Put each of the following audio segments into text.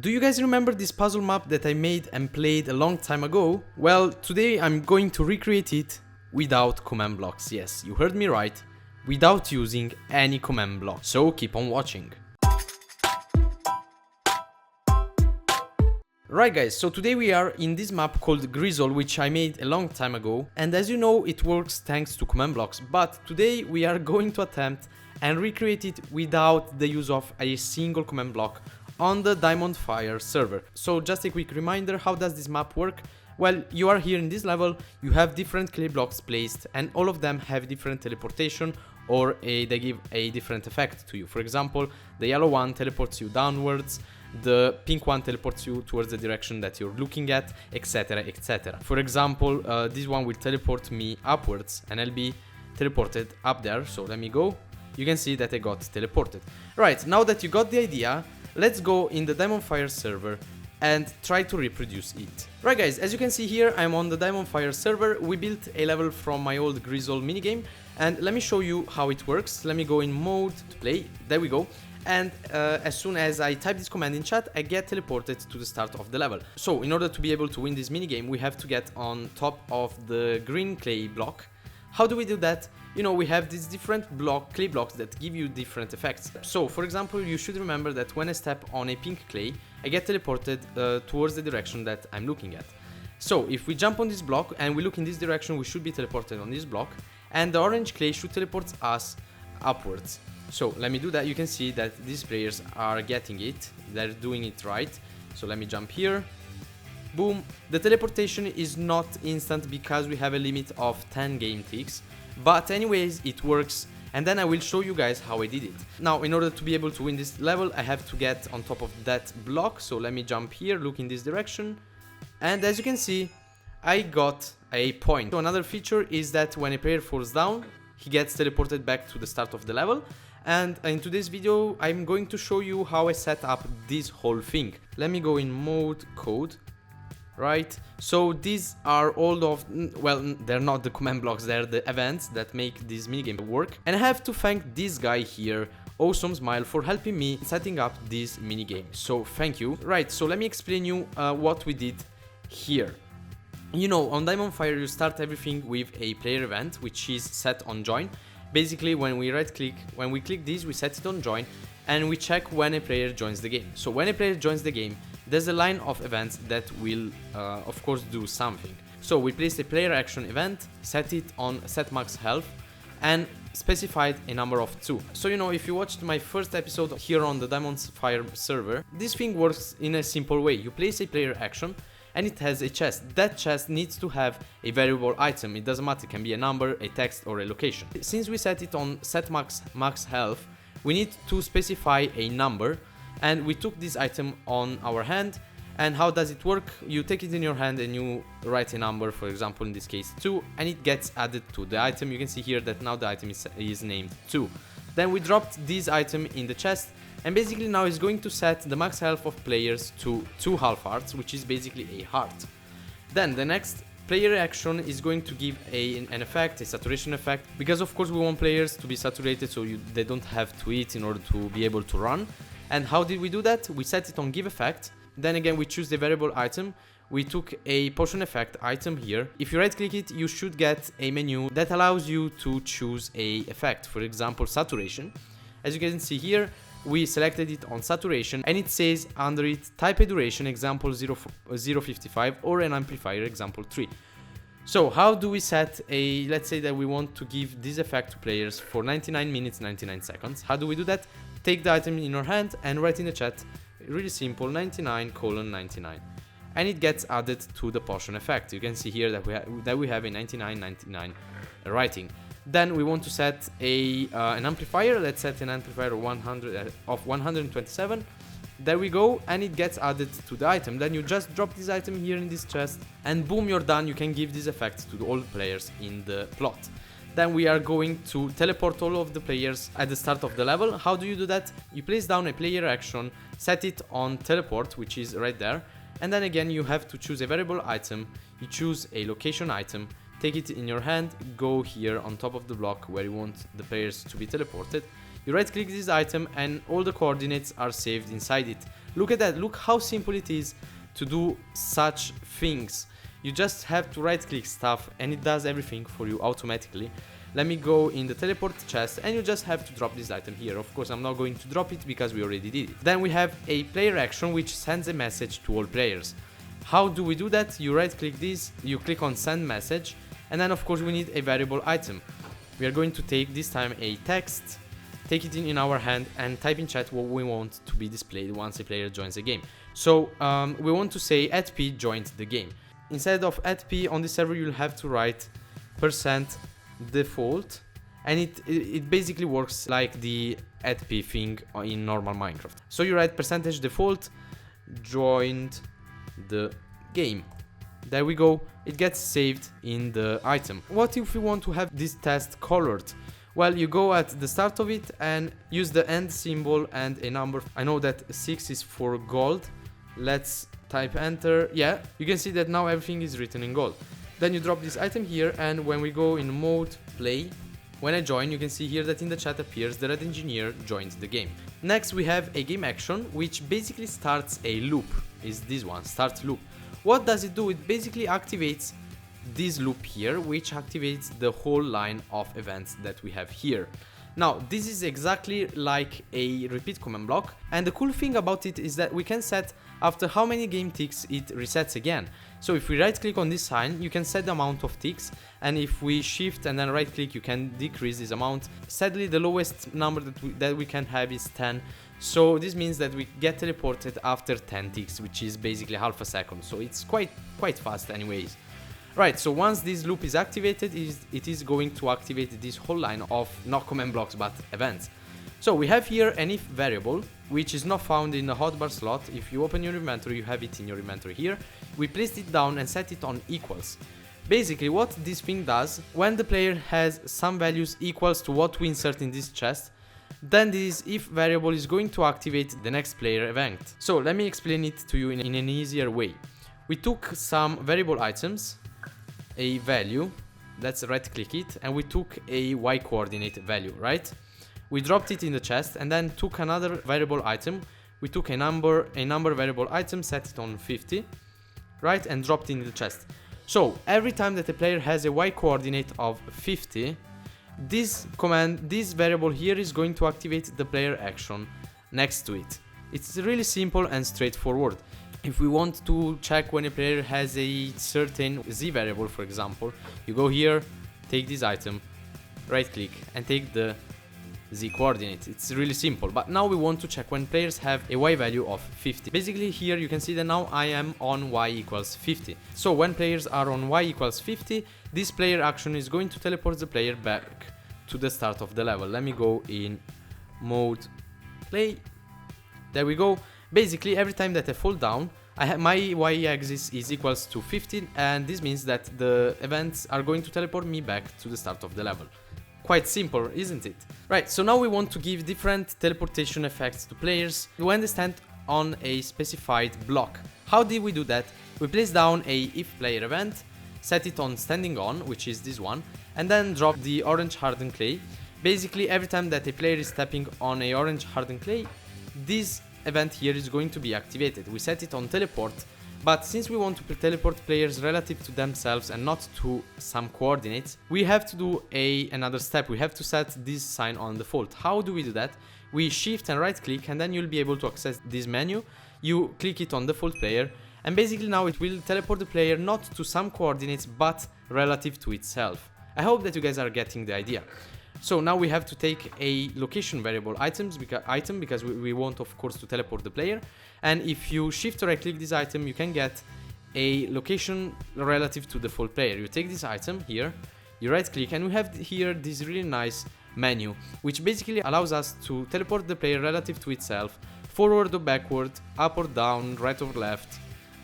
Do you guys remember this puzzle map that I made and played a long time ago? Well, today I'm going to recreate it without command blocks. Yes, you heard me right, without using any command block. So keep on watching. Right guys, so today we are in this map called Gridzzle, which I made a long time ago, and as you know it works thanks to command blocks, but today we are going to attempt and recreate it without the use of a single command block on the DiamondFire server. So just a quick reminder, how does this map work? Well, you are here in this level, you have different clay blocks placed and all of them have different teleportation or they give a different effect to you. For example, the yellow one teleports you downwards, the pink one teleports you towards the direction that you're looking at, etc, etc. For example, this one will teleport me upwards and I'll be teleported up there. So let me go. You can see that I got teleported. Right, now that you got the idea, let's go in the DiamondFire server and try to reproduce it. Right guys, as you can see here, I'm on the DiamondFire server. We built a level from my old Gridzzle minigame and let me show you how it works. Let me go in mode to play, there we go. And as soon as I type this command in chat, I get teleported to the start of the level. So in order to be able to win this minigame, we have to get on top of the green clay block. How do we do that? You know, we have these different clay blocks that give you different effects. So for example, you should remember that when I step on a pink clay, I get teleported towards the direction that I'm looking at. So if we jump on this block and we look in this direction, we should be teleported on this block, and the orange clay should teleport us upwards. So let me do that. You can see that these players are getting it, they're doing it right. So let me jump here, boom. The teleportation is not instant because we have a limit of 10 game ticks, but anyways it works, and then I will show you guys how I did it. Now in order to be able to win this level, I have to get on top of that block. So let me jump here, look in this direction, and as you can see, I got a point. So another feature is that when a player falls down, he gets teleported back to the start of the level. And in today's video, I'm going to show you how I set up this whole thing. Let me go in mode code. Right, so these are all of, well, they're not the command blocks, they're the events that make this minigame work. And I have to thank this guy here, Awesome Smile, for helping me setting up this minigame. So thank you. Right, so let me explain you what we did here. You know, on DiamondFire you start everything with a player event, which is set on join. Basically, when we right click, when we click this, we set it on join and we check when a player joins the game. So when a player joins the game, there's a line of events that will of course do something. So we placed a player action event, set it on set max health and specified a number of 2. So you know, if you watched my first episode here on the DiamondFire server, this thing works in a simple way. You place a player action and it has a chest. That chest needs to have a variable item. It doesn't matter, it can be a number, a text or a location. Since we set it on set max health, we need to specify a number, and we took this item on our hand. And how does it work? You take it in your hand and you write a number, for example in this case 2, and it gets added to the item. You can see here that now the item is named 2. Then we dropped this item in the chest, and basically now it's going to set the max health of players to 2 half hearts, which is basically a heart. Then the next player action is going to give an effect, a saturation effect, because of course we want players to be saturated so they don't have to eat in order to be able to run. And how did we do that? We set it on give effect. Then again we choose the variable item. We took a potion effect item here. If you right click it, you should get a menu that allows you to choose a effect, for example saturation. As you can see here, we selected it on saturation and it says under it type a duration, example 0.55, or an amplifier, example 3. So how do we set a, let's say that we want to give this effect to players for 99 minutes 99 seconds. How do we do that? Take the item in your hand and write in the chat, really simple, 99:99, and it gets added to the potion effect. You can see here that we have a 99.99 writing. Then we want to set an amplifier. Let's set an amplifier of 127. There we go, and it gets added to the item. Then you just drop this item here in this chest and boom, you're done. You can give this effect to all players in the plot. Then we are going to teleport all of the players at the start of the level. How do you do that? You place down a player action, set it on teleport, which is right there, and then again you have to choose a variable item. You choose a location item, take it in your hand, go here on top of the block where you want the players to be teleported. You right click this item and all the coordinates are saved inside it. Look at that, look how simple it is to do such things. You just have to right click stuff and it does everything for you automatically. Let me go in the teleport chest and you just have to drop this item here. Of course I'm not going to drop it because we already did it. Then we have a player action which sends a message to all players. How do we do that? You right click this, you click on send message, and then of course we need a variable item. We are going to take this time a text, take it in our hand and type in chat what we want to be displayed once a player joins the game. So we want to say @p joined the game. Instead of @p on the server you'll have to write %default, and it basically works like the @p thing in normal Minecraft. So you write %default joined the game. There we go, it gets saved in the item. What if we want to have this test colored? Well, you go at the start of it and use the end symbol and a number. I know that 6 is for gold. Let's type enter. Yeah, you can see that now everything is written in gold. Then you drop this item here, and when we go in mode play, when I join, you can see here that in the chat appears TheRedEngineer joins the game. Next we have a game action which basically starts a loop. Is this one, start loop. What does it do? It basically activates this loop here, which activates the whole line of events that we have here. Now this is exactly like a repeat command block, and the cool thing about it is that we can set after how many game ticks it resets again. So if we right click on this sign, you can set the amount of ticks, and if we shift and then right click, you can decrease this amount. Sadly the lowest number that we can have is 10, so this means that we get teleported after 10 ticks, which is basically half a second, so it's quite fast anyways. Right, so once this loop is activated, it is going to activate this whole line of not command blocks but events. So we have here an if variable, which is not found in the hotbar slot. If you open your inventory, you have it in your inventory here. We placed it down and set it on equals. Basically what this thing does, when the player has some values equals to what we insert in this chest, then this if variable is going to activate the next player event. So let me explain it to you in an easier way. We took some variable items, a value, let's right click it, and we took a y coordinate value, right? We dropped it in the chest and then took another variable item. We took a number variable item, set it on 50, right, and dropped it in the chest. So every time that a player has a y coordinate of 50, this variable here is going to activate the player action next to it. It's really simple and straightforward. If we want to check when a player has a certain z variable, for example, you go here, take this item, right click and take the z coordinate. It's really simple. But now we want to check when players have a y value of 50. Basically here you can see that now I am on y equals 50. So when players are on y equals 50, this player action is going to teleport the player back to the start of the level. Let me go in mode play. There we go. Basically every time that I fall down, my y-axis is equals to 50, and this means that the events are going to teleport me back to the start of the level. Quite simple, isn't it? Right, so now we want to give different teleportation effects to players when they stand on a specified block. How did we do that? We place down a if player event, set it on standing on, which is this one, and then drop the orange hardened clay. Basically every time that a player is stepping on a orange hardened clay, this event here is going to be activated. We set it on teleport, but since we want to teleport players relative to themselves and not to some coordinates, we have to do another step. We have to set this sign on default. How do we do that? We shift and right click, and then you'll be able to access this menu. You click it on default player, and basically now it will teleport the player not to some coordinates but relative to itself. I hope that you guys are getting the idea. So now we have to take a location variable because we want of course to teleport the player, and if you shift or right click this item, you can get a location relative to the default player. You take this item here, you right click, and we have here this really nice menu which basically allows us to teleport the player relative to itself, forward or backward, up or down, right or left,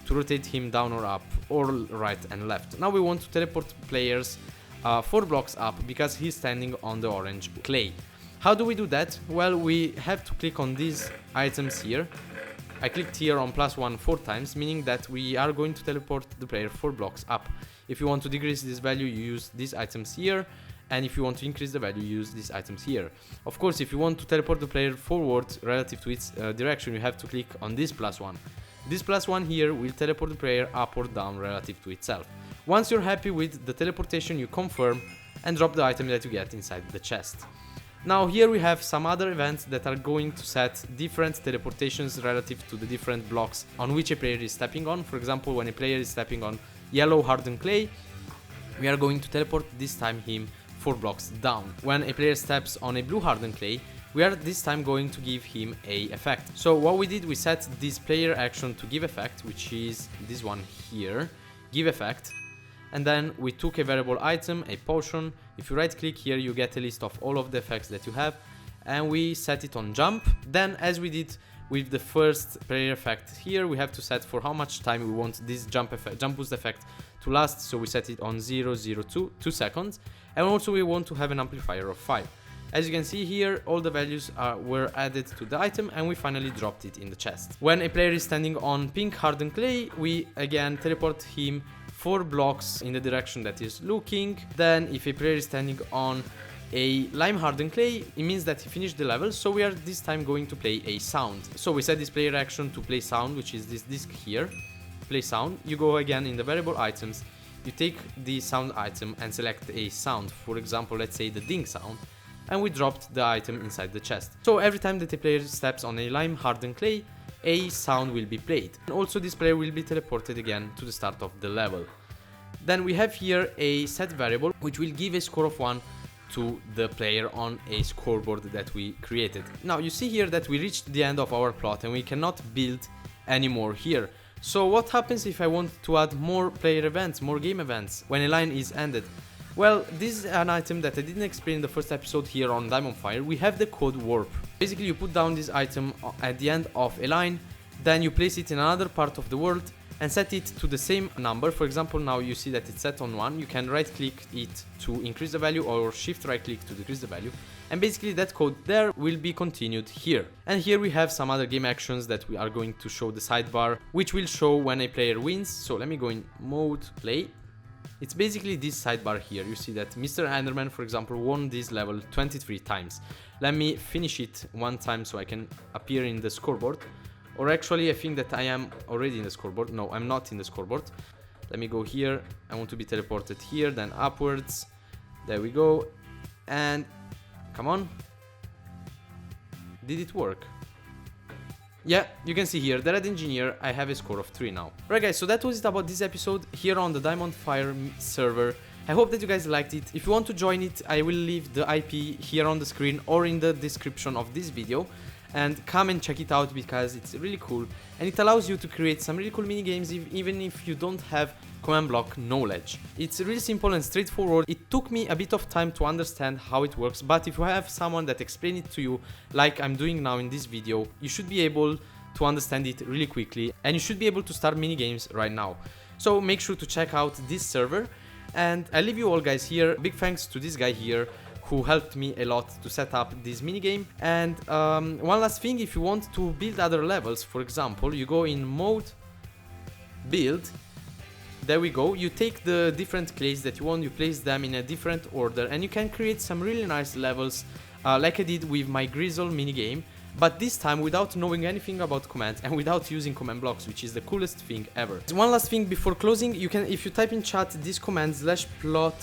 to rotate him down or up, or right and left. Now we want to teleport players 4 blocks up because he's standing on the orange clay. How do we do that? Well, we have to click on these items here. I clicked here on +1 4 times, meaning that we are going to teleport the player 4 blocks up. If you want to decrease this value, you use these items here and if you want to increase the value, you use these items here. Of course, if you want to teleport the player forward relative to its direction, you have to click on this +1. This +1 here will teleport the player up or down relative to itself. Once you're happy with the teleportation, you confirm and drop the item that you get inside the chest. Now here we have some other events that are going to set different teleportations relative to the different blocks on which a player is stepping on. For example, when a player is stepping on yellow hardened clay, we are going to teleport this time him 4 blocks down. When a player steps on a blue hardened clay, we are this time going to give him a effect. So what we did, we set this player action to give effect, which is this one here, give effect. And then we took a variable item, a potion. If you right click here, you get a list of all of the effects that you have, and we set it on jump. Then, as we did with the first player effect here, we have to set for how much time we want this jump boost effect to last. So we set it on 0.02, 2 seconds, and also we want to have an amplifier of 5. As you can see here, all the values were added to the item, and we finally dropped it in the chest. When a player is standing on pink hardened clay, we again teleport him 4 blocks in the direction that is looking. Then if a player is standing on a lime hardened clay, it means that he finished the level, so we are this time going to play a sound. So we set this player action to play sound, which is this disc here, play sound. You go again in the variable items, you take the sound item and select a sound, for example, let's say the ding sound, and we dropped the item inside the chest. So every time that a player steps on a lime hardened clay, a sound will be played. And also this player will be teleported again to the start of the level. Then we have here a set variable which will give a score of 1 to the player on a scoreboard that we created. Now you see here that we reached the end of our plot and we cannot build anymore here. So what happens if I want to add more player events, more game events when a line is ended? Well, this is an item that I didn't explain in the first episode here on DiamondFire. We have the code warp. Basically, you put down this item at the end of a line, then you place it in another part of the world and set it to the same number. For example, now you see that it's set on 1. You can right click it to increase the value or shift right click to decrease the value. And basically that code there will be continued here. And here we have some other game actions that we are going to show the sidebar, which will show when a player wins. So let me go in mode play. It's basically this sidebar here. You see that Mr. Enderman, for example, won this level 23 times. Let me finish it one time so I can appear in the scoreboard. Or actually, I think that I am already in the scoreboard. No, I'm not in the scoreboard. Let me go here. I want to be teleported here, then upwards. There we go. And come on. Did it work? Yeah, you can see here, TheRedEngineer, I have a score of 3 now. Right guys, so that was it about this episode here on the DiamondFire server. I hope that you guys liked it. If you want to join it, I will leave the IP here on the screen or in the description of this video. And come and check it out because it's really cool. And it allows you to create some really cool mini games even if you don't have command block knowledge. It's really simple and straightforward. It took me a bit of time to understand how it works, but if you have someone that explains it to you like I'm doing now in this video, you should be able to understand it really quickly and you should be able to start mini games right now. So make sure to check out this server, and I leave you all guys here. Big thanks to this guy here who helped me a lot to set up this minigame. And one last thing, if you want to build other levels, for example, you go in mode, build, there we go, you take the different clays that you want, you place them in a different order, and you can create some really nice levels like I did with my Gridzzle minigame, but this time without knowing anything about commands and without using command blocks, which is the coolest thing ever. One last thing before closing, you can, if you type in chat this command /plot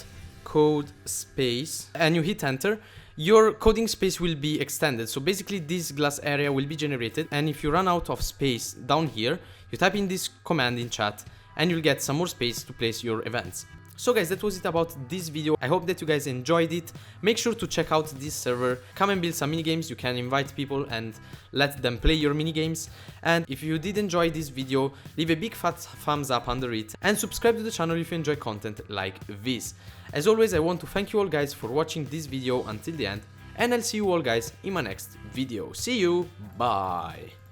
code space and you hit enter, your coding space will be extended. So basically this glass area will be generated, and if you run out of space down here, you type in this command in chat and you'll get some more space to place your events. So guys, that was it about this video. I hope that you guys enjoyed it. Make sure to check out this server, come and build some minigames. You can invite people and let them play your minigames. And if you did enjoy this video, leave a big fat thumbs up under it and subscribe to the channel if you enjoy content like this. As always, I want to thank you all guys for watching this video until the end, and I'll see you all guys in my next video. See you, bye!